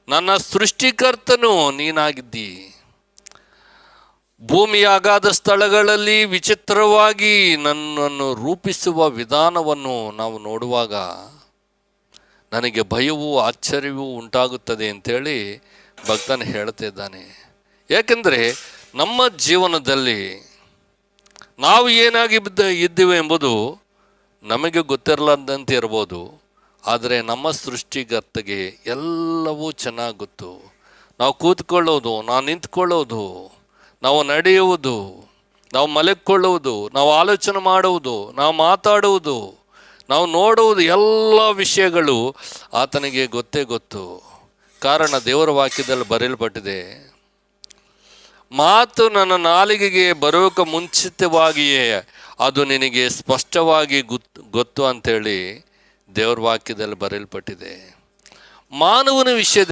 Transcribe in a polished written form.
ನನ್ನ ಸೃಷ್ಟಿಕರ್ತನು ನೀನಾಗಿದ್ದಿ. ಭೂಮಿಯ ಅಗಾಧ ಸ್ಥಳಗಳಲ್ಲಿ ವಿಚಿತ್ರವಾಗಿ ನನ್ನನ್ನು ರೂಪಿಸುವ ವಿಧಾನವನ್ನು ನಾವು ನೋಡುವಾಗ ನನಗೆ ಭಯವೂ ಆಶ್ಚರ್ಯವೂ ಉಂಟಾಗುತ್ತದೆ ಅಂತೇಳಿ ಭಕ್ತನು ಹೇಳ್ತಿದ್ದಾನೆ. ಯಾಕೆಂದರೆ ನಮ್ಮ ಜೀವನದಲ್ಲಿ ನಾವು ಏನಾಗಿ ಇದ್ದೀವಿ ಎಂಬುದು ನಮಗೆ ಗೊತ್ತಿರಲಾರ್ದಂತೆ ಇರ್ಬೋದು, ಆದರೆ ನಮ್ಮ ಸೃಷ್ಟಿಕರ್ತಗೆ ಎಲ್ಲವೂ ಚೆನ್ನಾಗಿ ಗೊತ್ತು. ನಾವು ಕೂತ್ಕೊಳ್ಳೋದು, ನಾವು ನಿಂತ್ಕೊಳ್ಳೋದು, ನಾವು ನಡೆಯುವುದು, ನಾವು ಮಲಗಿಕೊಳ್ಳುವುದು, ನಾವು ಆಲೋಚನೆ ಮಾಡುವುದು, ನಾವು ಮಾತಾಡುವುದು, ನಾವು ನೋಡುವುದು, ಎಲ್ಲ ವಿಷಯಗಳು ಆತನಿಗೆ ಗೊತ್ತೇ ಗೊತ್ತು. ಕಾರಣ ದೇವರ ವಾಕ್ಯದಲ್ಲಿ ಬರೆಯಲ್ಪಟ್ಟಿದೆ, ಮಾತು ನನ್ನ ನಾಲಿಗೆಗೆ ಬರೋಕೆ ಮುಂಚಿತವಾಗಿಯೇ ಅದು ನಿನಗೆ ಸ್ಪಷ್ಟವಾಗಿ ಗೊತ್ತು ಅಂಥೇಳಿ ದೇವರ ವಾಕ್ಯದಲ್ಲಿ ಬರೆಯಲ್ಪಟ್ಟಿದೆ. ಮಾನವನ ವಿಷಯದಲ್ಲಿ